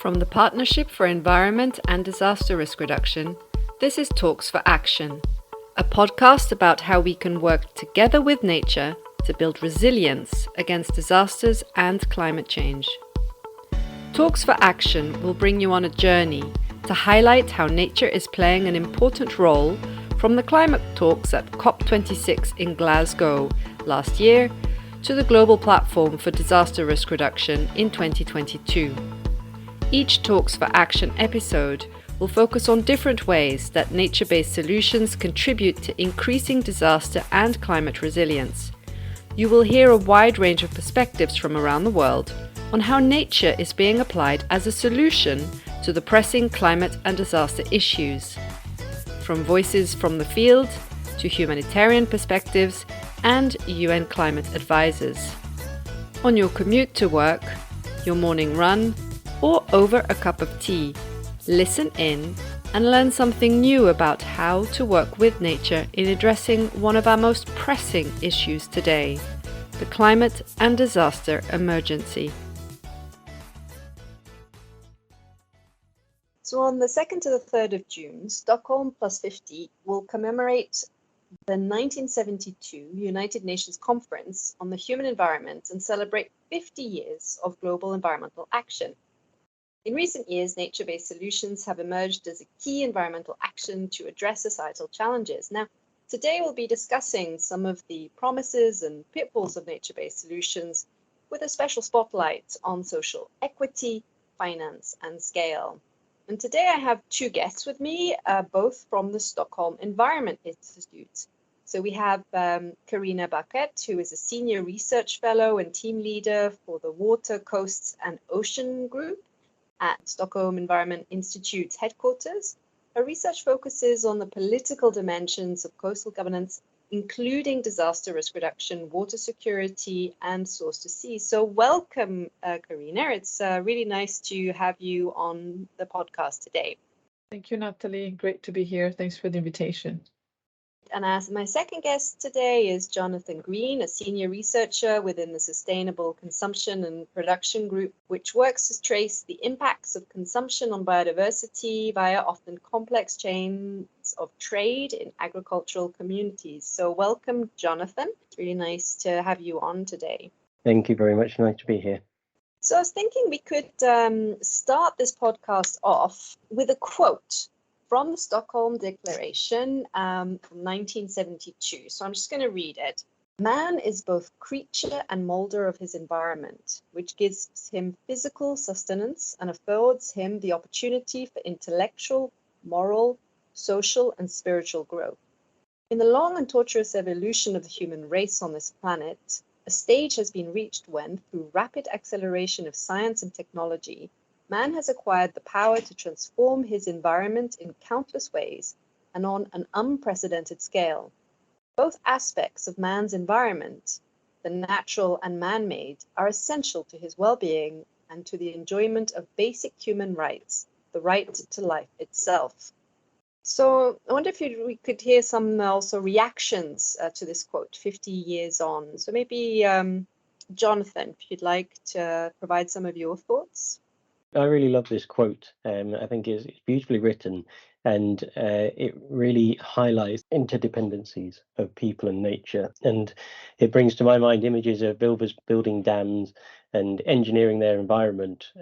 From the Partnership for Environment and Disaster Risk Reduction, this is Talks for Action, a podcast about how we can work together with nature to build resilience against disasters and climate change. Talks for Action will bring you on a journey to highlight how nature is playing an important role from the climate talks at COP26 in Glasgow last year to the Global Platform for Disaster Risk Reduction in 2022. Each Talks for Action episode will focus on different ways that nature-based solutions contribute to increasing disaster and climate resilience. You will hear a wide range of perspectives from around the world on how nature is being applied as a solution to the pressing climate and disaster issues. From voices from the field to humanitarian perspectives and UN climate advisors. On your commute to work, your morning run, or over a cup of tea, listen in and learn something new about how to work with nature in addressing one of our most pressing issues today, the climate and disaster emergency. So on the 2nd to the 3rd of June, Stockholm Plus 50 will commemorate the 1972 United Nations Conference on the Human Environment and celebrate 50 years of global environmental action. In recent years, nature-based solutions have emerged as a key environmental action to address societal challenges. Now, today we'll be discussing some of the promises and pitfalls of nature-based solutions with a special spotlight on social equity, finance, and scale. And today I have two guests with me, both from the Stockholm Environment Institute. So we have Carina Baquet, who is a senior research fellow and team leader for the Water, Coasts and Ocean Group at Stockholm Environment Institute's headquarters. Her research focuses on the political dimensions of coastal governance, including disaster risk reduction, water security, and source to sea. So welcome, Carina. It's really nice to have you on the podcast today. Thank you, Natalie. Great to be here. Thanks for the invitation. And as my second guest today is Jonathan Green, a senior researcher within the Sustainable Consumption and Production Group, which works to trace the impacts of consumption on biodiversity via often complex chains of trade in agricultural communities. So welcome, Jonathan. It's really nice to have you on today. Thank you very much. Nice to be here. So I was thinking we could start this podcast off with a quote from the Stockholm Declaration from 1972. So I'm just going to read it. Man is both creature and moulder of his environment, which gives him physical sustenance and affords him the opportunity for intellectual, moral, social, and spiritual growth. In the long and tortuous evolution of the human race on this planet, a stage has been reached when, through rapid acceleration of science and technology, man has acquired the power to transform his environment in countless ways and on an unprecedented scale. Both aspects of man's environment, the natural and man-made, are essential to his well-being and to the enjoyment of basic human rights, the right to life itself. So I wonder if we could hear some also reactions to this quote 50 years on. So maybe Jonathan, if you'd like to provide some of your thoughts. I really love this quote. I think it's beautifully written, and it really highlights interdependencies of people and nature. And it brings to my mind images of builders building dams and engineering their environment,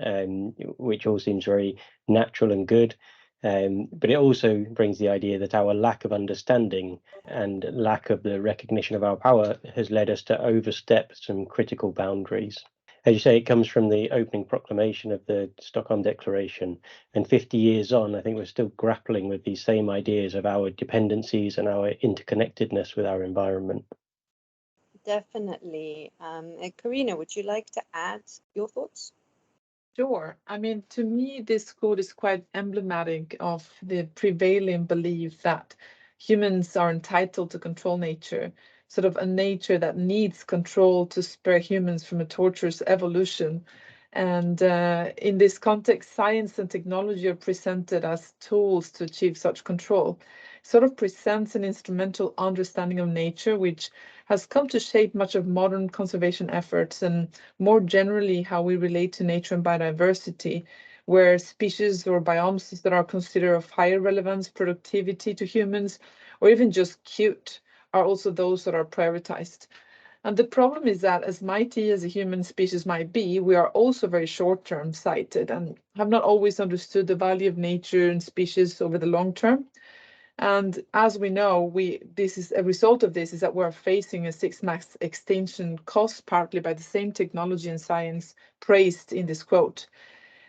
which all seems very natural and good. But it also brings the idea that our lack of understanding and lack of the recognition of our power has led us to overstep some critical boundaries. As you say, it comes from the opening proclamation of the Stockholm Declaration, and 50 years on, I think we're still grappling with these same ideas of our dependencies and our interconnectedness with our environment. Definitely. Carina, would you like to add your thoughts? Sure. To me, this quote is quite emblematic of the prevailing belief that humans are entitled to control nature, sort of a nature that needs control to spare humans from a tortuous evolution. And in this context, science and technology are presented as tools to achieve such control. Sort of presents an instrumental understanding of nature, which has come to shape much of modern conservation efforts and more generally how we relate to nature and biodiversity, where species or biomes that are considered of higher relevance, productivity to humans, or even just cute, are also those that are prioritized. And the problem is that as mighty as a human species might be, we are also very short-term sighted and have not always understood the value of nature and species over the long term. And as we know, this is a result of this is that we're facing a mass extinction caused partly by the same technology and science praised in this quote.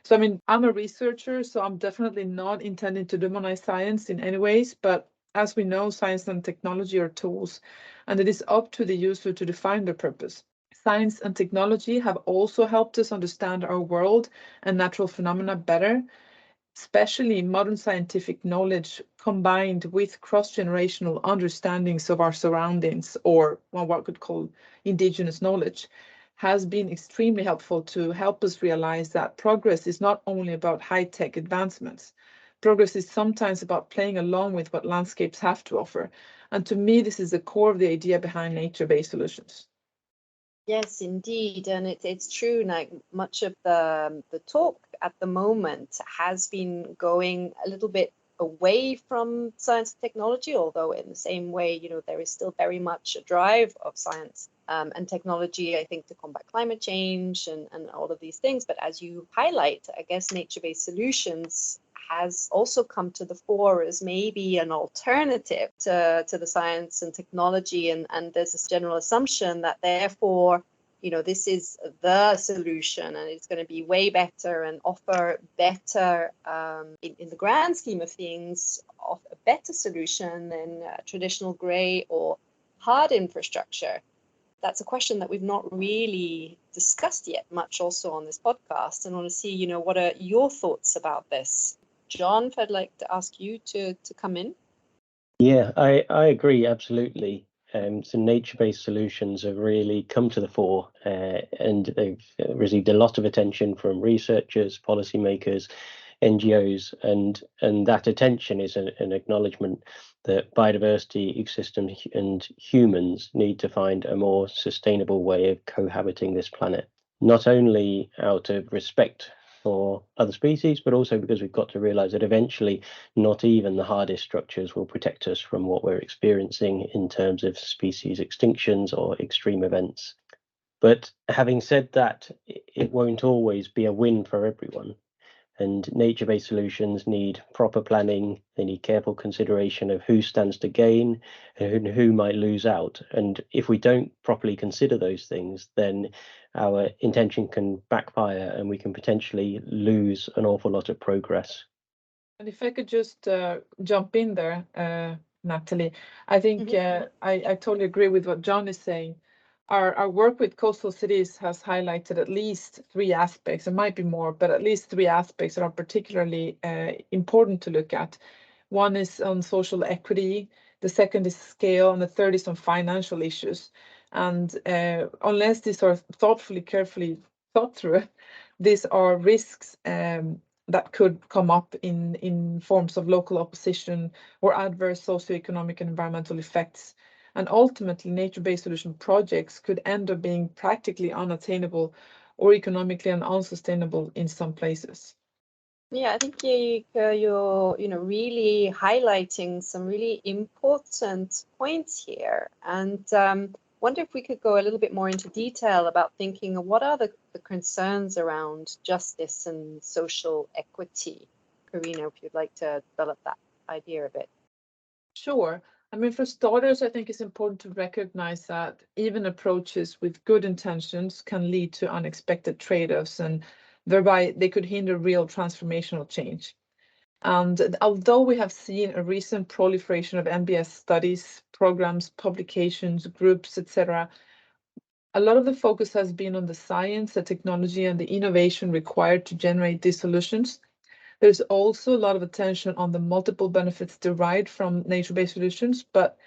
So, I mean, I'm a researcher, so I'm definitely not intending to demonize science in any ways, but as we know, science and technology are tools, and it is up to the user to define their purpose. Science and technology have also helped us understand our world and natural phenomena better, especially modern scientific knowledge combined with cross-generational understandings of our surroundings, or what one could call indigenous knowledge, has been extremely helpful to help us realize that progress is not only about high-tech advancements. Progress is sometimes about playing along with what landscapes have to offer. And to me, this is the core of the idea behind nature-based solutions. Yes, indeed, and it's true. Like much of the talk at the moment has been going a little bit away from science and technology, although in the same way, there is still very much a drive of science and technology, I think, to combat climate change and all of these things. But as you highlight, I guess nature-based solutions has also come to the fore as maybe an alternative to the science and technology. And there's this general assumption that therefore, this is the solution and it's going to be way better and offer better, in the grand scheme of things, of a better solution than traditional grey or hard infrastructure. That's a question that we've not really discussed yet much also on this podcast. And I want to see, what are your thoughts about this? John, if I'd like to ask you to come in. Yeah, I agree, absolutely. So nature-based solutions have really come to the fore, and they've received a lot of attention from researchers, policymakers, NGOs, and that attention is an acknowledgement that biodiversity, ecosystems, and humans need to find a more sustainable way of cohabiting this planet, not only out of respect for other species, but also because we've got to realize that eventually not even the hardest structures will protect us from what we're experiencing in terms of species extinctions or extreme events. But having said that, it won't always be a win for everyone. And nature-based solutions need proper planning. They need careful consideration of who stands to gain and who might lose out. And if we don't properly consider those things, then our intention can backfire and we can potentially lose an awful lot of progress. And if I could just jump in there, Natalie, I think I totally agree with what John is saying. Our work with coastal cities has highlighted at least three aspects. There might be more, but at least three aspects that are particularly important to look at. One is on social equity, the second is scale, and the third is on financial issues. And unless these are carefully thought through, these are risks that could come up in forms of local opposition or adverse socioeconomic and environmental effects. And ultimately, nature-based solution projects could end up being practically unattainable or economically unsustainable in some places. Yeah, I think you're really highlighting some really important points here, and wonder if we could go a little bit more into detail about thinking of what are the concerns around justice and social equity. Karina, if you'd like to develop that idea a bit. Sure. I mean, for starters, I think it's important to recognize that even approaches with good intentions can lead to unexpected trade-offs, and thereby they could hinder real transformational change. And although we have seen a recent proliferation of NBS studies, programs, publications, groups, etc., a lot of the focus has been on the science, the technology, and the innovation required to generate these solutions. There's also a lot of attention on the multiple benefits derived from nature-based solutions, but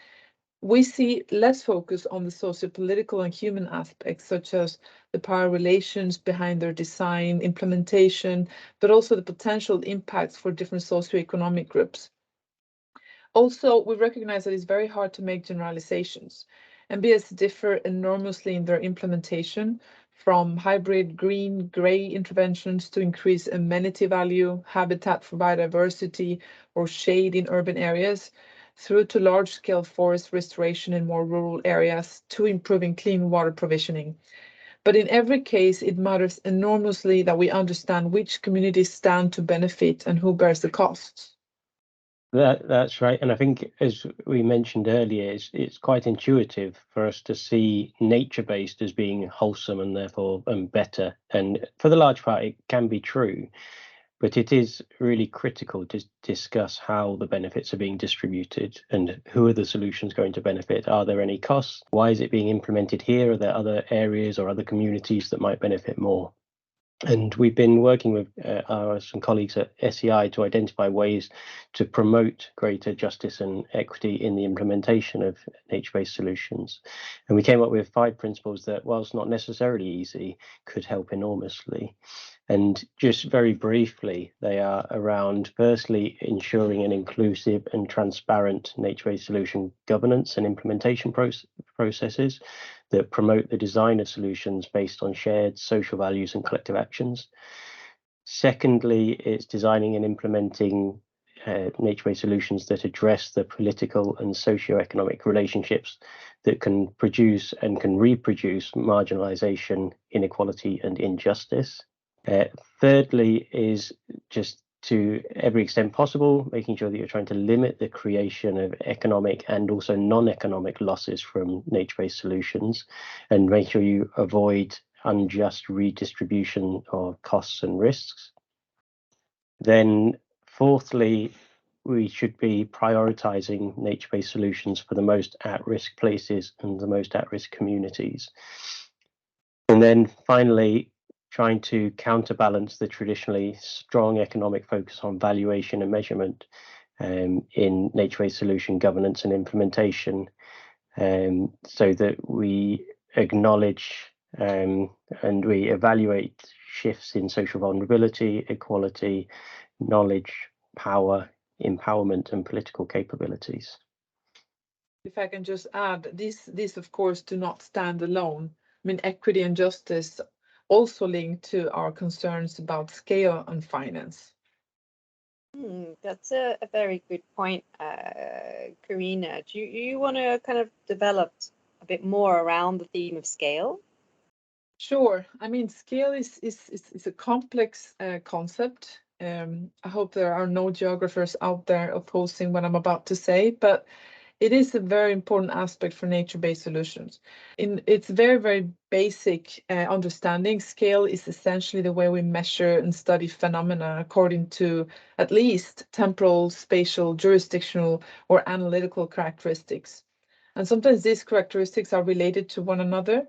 we see less focus on the socio-political and human aspects, such as the power relations behind their design, implementation, but also the potential impacts for different socioeconomic groups. Also, we recognize that it's very hard to make generalizations. NBS differ enormously in their implementation from hybrid green-gray interventions to increase amenity value, habitat for biodiversity, or shade in urban areas, through to large-scale forest restoration in more rural areas, to improving clean water provisioning. But in every case, it matters enormously that we understand which communities stand to benefit and who bears the costs. That's right. And I think, as we mentioned earlier, it's quite intuitive for us to see nature-based as being wholesome and therefore better. And for the large part, it can be true. But it is really critical to discuss how the benefits are being distributed and who are the solutions going to benefit. Are there any costs? Why is it being implemented here? Are there other areas or other communities that might benefit more? And we've been working with some colleagues at SEI to identify ways to promote greater justice and equity in the implementation of nature-based solutions. And we came up with 5 principles that, whilst not necessarily easy, could help enormously. And just very briefly, they are around, firstly, ensuring an inclusive and transparent nature-based solution governance and implementation processes that promote the design of solutions based on shared social values and collective actions. Secondly, it's designing and implementing nature-based solutions that address the political and socio-economic relationships that can produce and can reproduce marginalization, inequality, and injustice. Thirdly is just, to every extent possible, making sure that you're trying to limit the creation of economic and also non-economic losses from nature-based solutions, and make sure you avoid unjust redistribution of costs and risks. Then fourthly, we should be prioritizing nature-based solutions for the most at-risk places and the most at-risk communities. And then finally, trying to counterbalance the traditionally strong economic focus on valuation and measurement in nature-based solution governance and implementation, so that we acknowledge and we evaluate shifts in social vulnerability, equality, knowledge, power, empowerment, and political capabilities. If I can just add, these of course do not stand alone. I mean, equity and justice also linked to our concerns about scale and finance. That's a very good point, Karina. Do you want to kind of develop a bit more around the theme of scale? Sure. I mean, scale is a complex concept. I hope there are no geographers out there opposing what I'm about to say, but it is a very important aspect for nature-based solutions. In its very, very basic understanding, scale is essentially the way we measure and study phenomena according to at least temporal, spatial, jurisdictional, or analytical characteristics. And sometimes these characteristics are related to one another.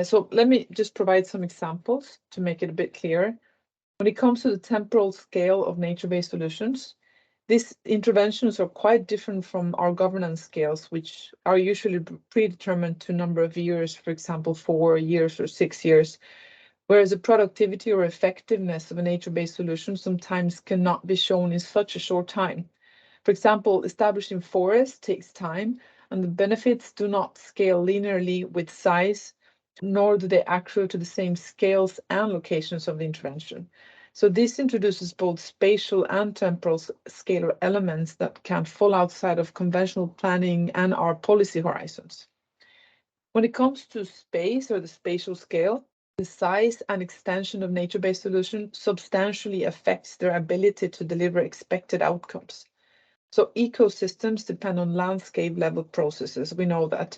So let me just provide some examples to make it a bit clearer. When it comes to the temporal scale of nature-based solutions, these interventions are quite different from our governance scales, which are usually predetermined to a number of years, for example, 4 years or 6 years, whereas the productivity or effectiveness of a nature-based solution sometimes cannot be shown in such a short time. For example, establishing forests takes time, and the benefits do not scale linearly with size, nor do they accrue to the same scales and locations of the intervention. So this introduces both spatial and temporal scalar elements that can fall outside of conventional planning and our policy horizons. When it comes to space or the spatial scale, the size and extension of nature-based solutions substantially affects their ability to deliver expected outcomes. So ecosystems depend on landscape level processes, we know that.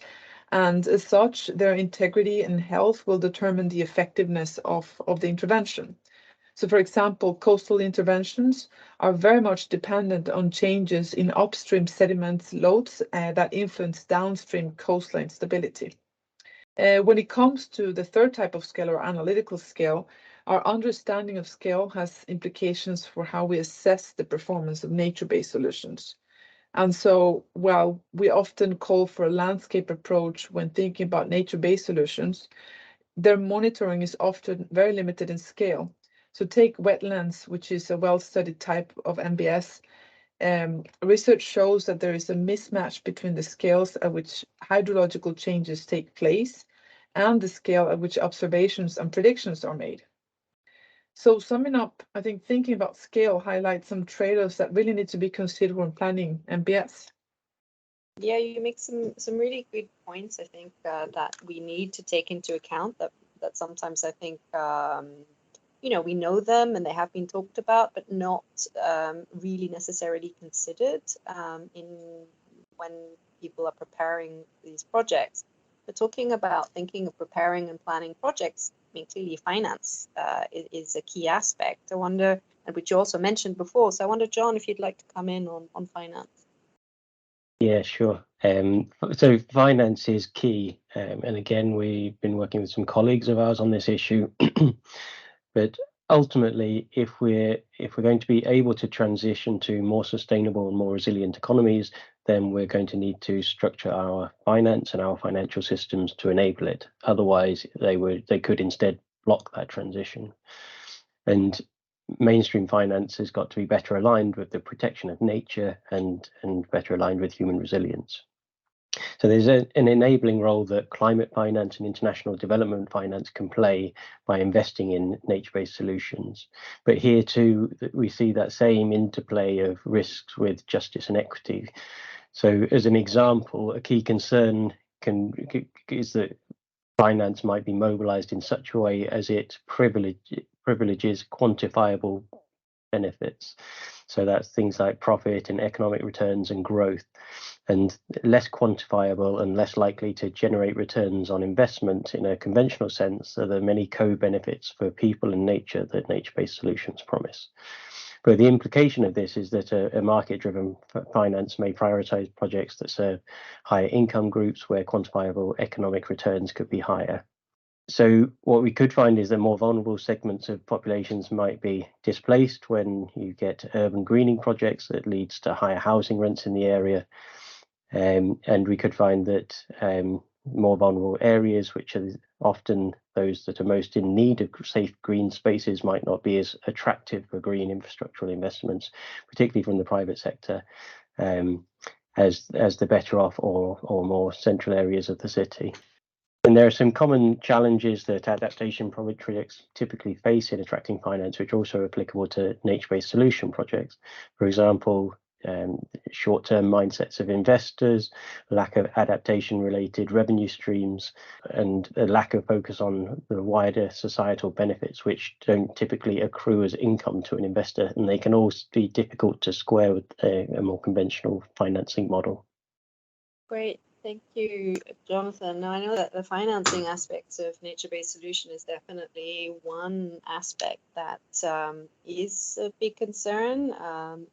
And as such, their integrity and health will determine the effectiveness of the intervention. So for example, coastal interventions are very much dependent on changes in upstream sediment loads that influence downstream coastline stability. When it comes to the third type of scale, or analytical scale, our understanding of scale has implications for how we assess the performance of nature-based solutions. And so while we often call for a landscape approach when thinking about nature-based solutions, their monitoring is often very limited in scale. So take wetlands, which is a well-studied type of NBS. Research shows that there is a mismatch between the scales at which hydrological changes take place and the scale at which observations and predictions are made. So summing up, I think thinking about scale highlights some trade-offs that really need to be considered when planning MBS. Yeah, you make some really good points. I think that we need to take into account that sometimes I think we know them and they have been talked about, but not really necessarily considered in when people are preparing these projects. But talking about thinking of preparing and planning projects, I mean, clearly finance is a key aspect. I wonder, and which you also mentioned before. So I wonder, John, if you'd like to come in on finance. Yeah, sure. So finance is key. And again, we've been working with some colleagues of ours on this issue. But ultimately, if we're going to be able to transition to more sustainable and more resilient economies, then we're going to need to structure our finance and our financial systems to enable it. Otherwise, they could instead block that transition. And mainstream finance has got to be better aligned with the protection of nature and better aligned with human resilience. So there's an enabling role that climate finance and international development finance can play by investing in nature-based solutions. But here too, we see that same interplay of risks with justice and equity. So as an example, a key concern is that finance might be mobilized in such a way as it privileges quantifiable benefits. So that's things like profit and economic returns and growth, and less quantifiable and less likely to generate returns on investment in a conventional sense are the many co-benefits for people and nature that nature-based solutions promise. But the implication of this is that a market-driven finance may prioritize projects that serve higher income groups where quantifiable economic returns could be higher. So what we could find is that more vulnerable segments of populations might be displaced when you get urban greening projects that leads to higher housing rents in the area. And we could find that more vulnerable areas, which are often those that are most in need of safe green spaces, might not be as attractive for green infrastructural investments, particularly from the private sector, as the better off or more central areas of the city. And there are some common challenges that adaptation projects typically face in attracting finance, which are also applicable to nature-based solution projects. For example, short-term mindsets of investors, lack of adaptation-related revenue streams, and a lack of focus on the wider societal benefits, which don't typically accrue as income to an investor, and they can also be difficult to square with a more conventional financing model. Great. Thank you, Jonathan. Now, I know that the financing aspects of nature-based solution is definitely one aspect that is a big concern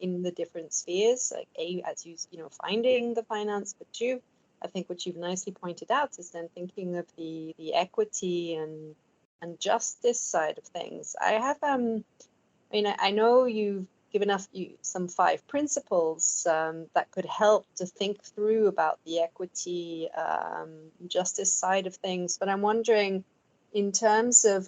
in the different spheres. Like as you finding the finance, but two, I think what you've nicely pointed out is then thinking of the equity and justice side of things. I have I know you've given us some 5 principles that could help to think through about the equity justice side of things, but I'm wondering, in terms of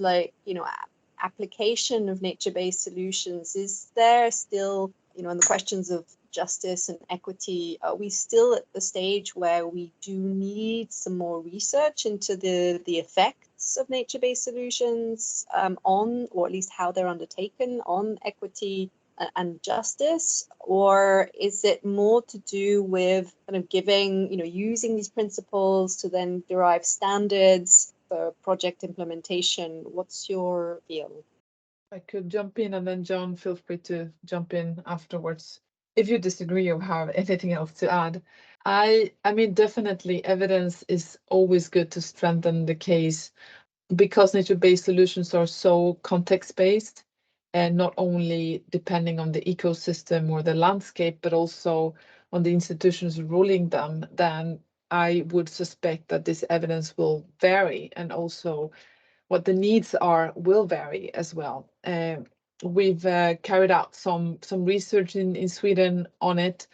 application of nature-based solutions, is there still, in the questions of justice and equity, are we still at the stage where we do need some more research into the effects of nature-based solutions on, or at least how they're undertaken on equity and justice, or is it more to do with kind of giving, using these principles to then derive standards for project implementation? What's your feel? I could jump in, and then John, feel free to jump in afterwards if you disagree or have anything else to add. I mean, definitely evidence is always good to strengthen the case, because nature-based solutions are so context-based, and not only depending on the ecosystem or the landscape, but also on the institutions ruling them, then I would suspect that this evidence will vary, and also what the needs are will vary as well. We've carried out some research in Sweden on it,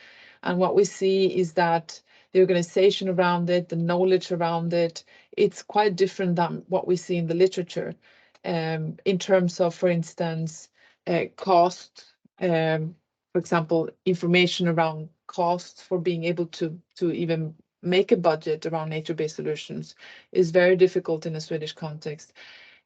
and what we see is that the organization around it, the knowledge around it, it's quite different than what we see in the literature, in terms of, for instance, cost, for example, information around costs for being able to even make a budget around nature-based solutions is very difficult in a Swedish context.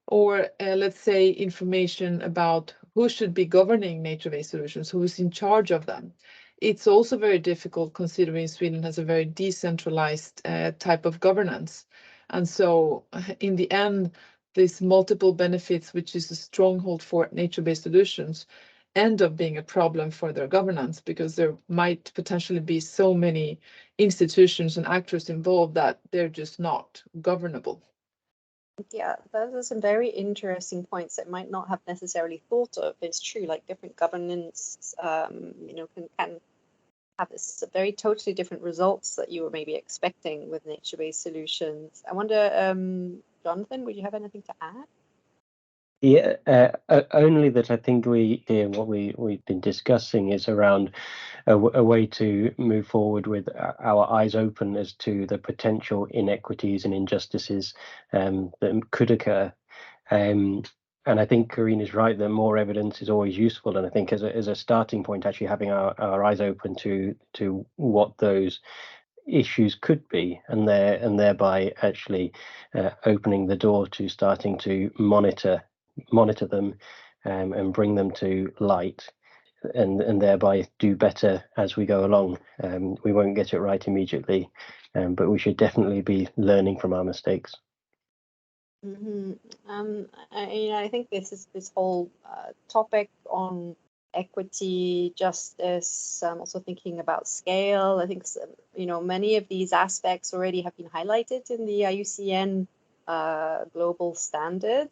Or let's say information about who should be governing nature-based solutions, who is in charge of them. It's also very difficult considering Sweden has a very decentralized type of governance. And so in the end, these multiple benefits, which is a stronghold for nature-based solutions, end up being a problem for their governance, because there might potentially be so many institutions and actors involved that they're just not governable. Yeah, those are some very interesting points that I might not have necessarily thought of. It's true, like different governance, can have this very totally different results that you were maybe expecting with nature-based solutions. I wonder, Jonathan, would you have anything to add? Yeah, only that I think what we've been discussing is around a way to move forward with our eyes open as to the potential inequities and injustices that could occur. And I think Corinne is right that more evidence is always useful. And I think as a starting point, actually having our eyes open to what those issues could be, and thereby actually opening the door to starting to monitor them and bring them to light, and thereby do better as we go along. We won't get it right immediately, but we should definitely be learning from our mistakes. I think this whole topic on equity, justice, also thinking about scale. I think many of these aspects already have been highlighted in the IUCN global standard.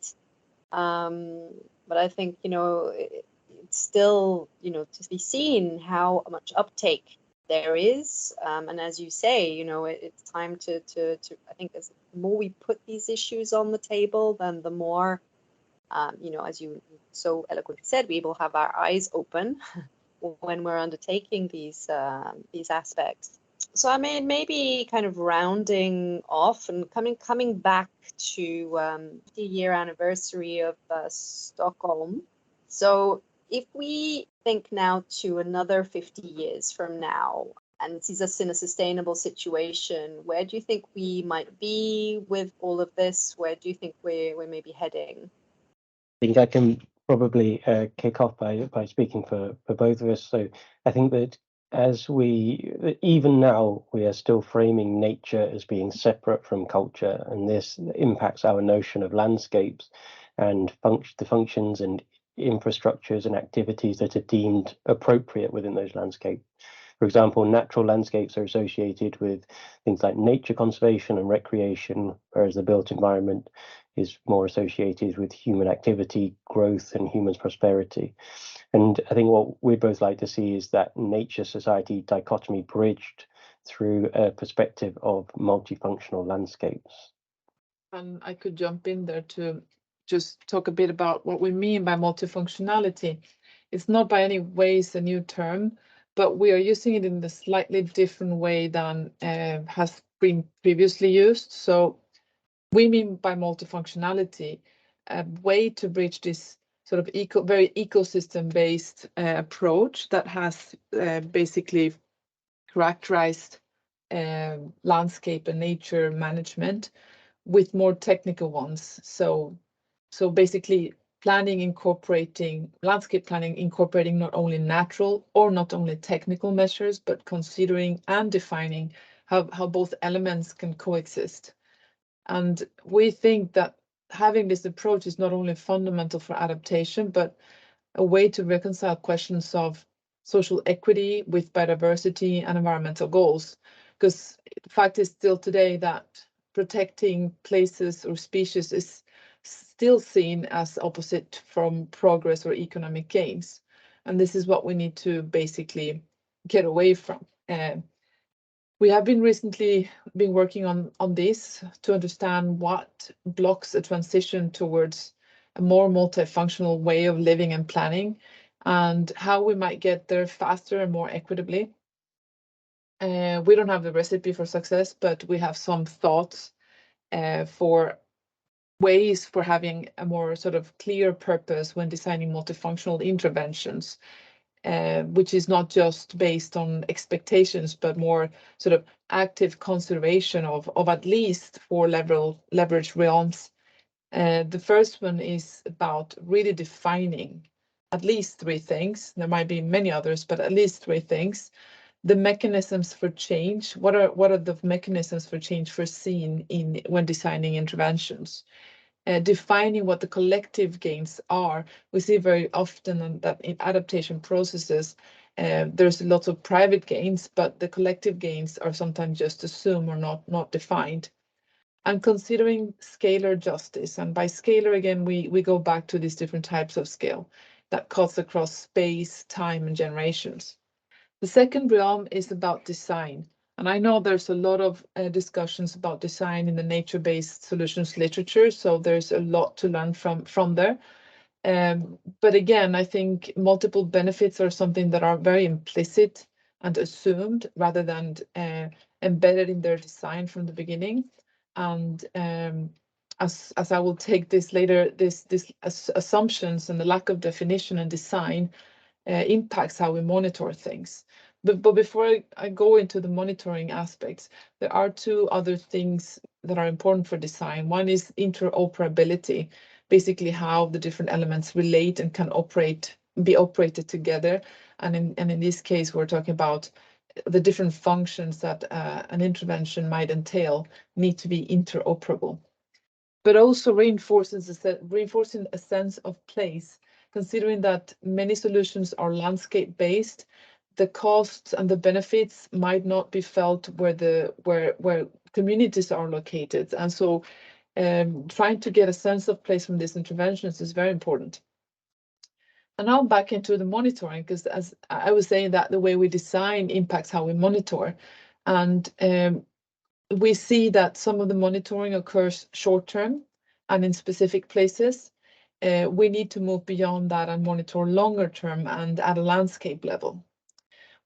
But I think it's still to be seen how much uptake there is, and as you say, it's time to I think as the more we put these issues on the table, then the more as you so eloquently said, we will have our eyes open when we're undertaking these aspects. So I mean, maybe kind of rounding off and coming back to the year anniversary of Stockholm. So if we think now to another 50 years from now and sees us in a sustainable situation, where do you think we might be with all of this? Where do you think we're maybe heading? I think I can probably kick off by speaking for both of us. So I think that even now, we are still framing nature as being separate from culture, and this impacts our notion of landscapes and the functions and infrastructures and activities that are deemed appropriate within those landscapes. For example, natural landscapes are associated with things like nature conservation and recreation, whereas the built environment is more associated with human activity, growth, and human prosperity. And I think what we'd both like to see is that nature-society dichotomy bridged through a perspective of multifunctional landscapes. And I could jump in there to just talk a bit about what we mean by multifunctionality. It's not by any ways a new term, but we are using it in a slightly different way than has been previously used. So we mean by multifunctionality a way to bridge this sort of very ecosystem-based approach that has basically characterized landscape and nature management with more technical ones. So basically landscape planning incorporating not only natural or not only technical measures, but considering and defining how both elements can coexist. And we think that having this approach is not only fundamental for adaptation, but a way to reconcile questions of social equity with biodiversity and environmental goals. Because the fact is still today that protecting places or species is still seen as opposite from progress or economic gains. And this is what we need to basically get away from. We have been recently working on this to understand what blocks a transition towards a more multifunctional way of living and planning, and how we might get there faster and more equitably. We don't have the recipe for success, but we have some thoughts for ways for having a more sort of clear purpose when designing multifunctional interventions. which is not just based on expectations, but more sort of active consideration of at least 4 leverage realms. The first one is about really defining at least 3 things. There might be many others, but at least 3 things. The mechanisms for change. What are the mechanisms for change foreseen when designing interventions? Defining what the collective gains are. We see very often that in adaptation processes, there's lots of private gains, but the collective gains are sometimes just assumed or not defined. And considering scalar justice, and by scalar again, we go back to these different types of scale that cuts across space, time, and generations. The second realm is about design. And I know there's a lot of discussions about design in the nature-based solutions literature, so there's a lot to learn from there. But again, I think multiple benefits are something that are very implicit and assumed rather than embedded in their design from the beginning. And as I will take this later, this assumptions and the lack of definition and design impacts how we monitor things. But before I go into the monitoring aspects, there are 2 other things that are important for design. One is interoperability, basically how the different elements relate and can be operated together. And in this case, we're talking about the different functions that an intervention might entail need to be interoperable. But also reinforcing a sense of place, considering that many solutions are landscape-based, the costs and the benefits might not be felt where communities are located. And so trying to get a sense of place from these interventions is very important. And now back into the monitoring, because as I was saying, that the way we design impacts how we monitor. And we see that some of the monitoring occurs short-term and in specific places. We need to move beyond that and monitor longer-term and at a landscape level.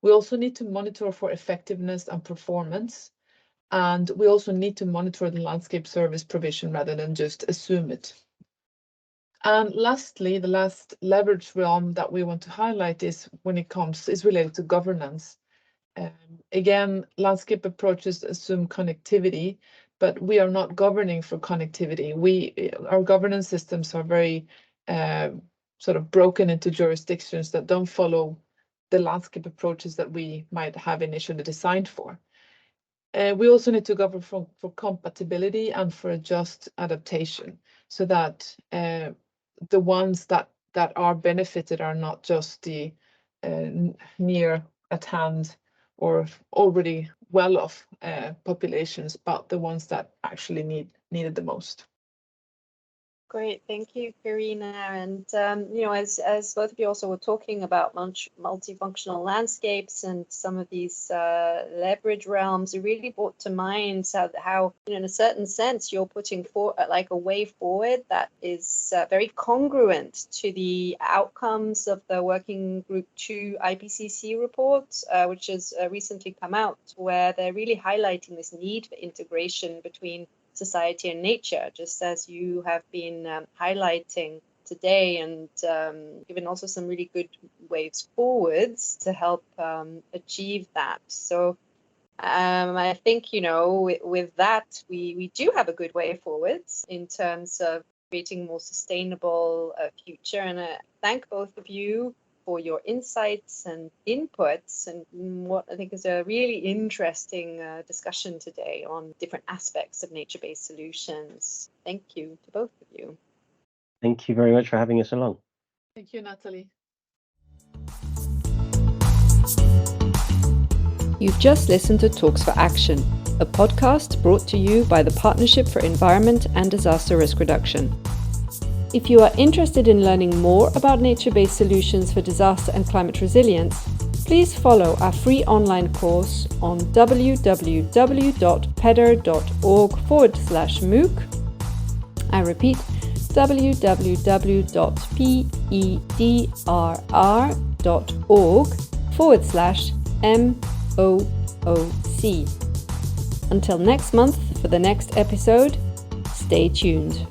We also need to monitor for effectiveness and performance. And we also need to monitor the landscape service provision rather than just assume it. And lastly, the last leverage realm that we want to highlight is related to governance. Again, landscape approaches assume connectivity, but we are not governing for connectivity. Our governance systems are very sort of broken into jurisdictions that don't follow the landscape approaches that we might have initially designed for. We also need to govern for compatibility and for a just adaptation, so that the ones that are benefited are not just the near at hand or already well-off populations, but the ones that actually needed the most. Great, thank you, Karina. And as both of you also were talking about multifunctional landscapes and some of these leverage realms, it really brought to mind how in a certain sense you're putting like a way forward that is very congruent to the outcomes of the Working Group 2 IPCC report, which has recently come out, where they're really highlighting this need for integration between society and nature, just as you have been highlighting today, and given also some really good ways forwards to help achieve that. So I think, with that, we do have a good way forwards in terms of creating a more sustainable future. And I thank both of you for your insights and inputs, and what I think is a really interesting discussion today on different aspects of nature-based solutions. Thank you to both of you. Thank you very much for having us along. Thank you, Natalie. You've just listened to Talks for Action, a podcast brought to you by the Partnership for Environment and Disaster Risk Reduction. If you are interested in learning more about nature-based solutions for disaster and climate resilience, please follow our free online course on www.pedr.org/MOOC. I repeat, www.pedr.org/MOOC. Until next month for the next episode, stay tuned.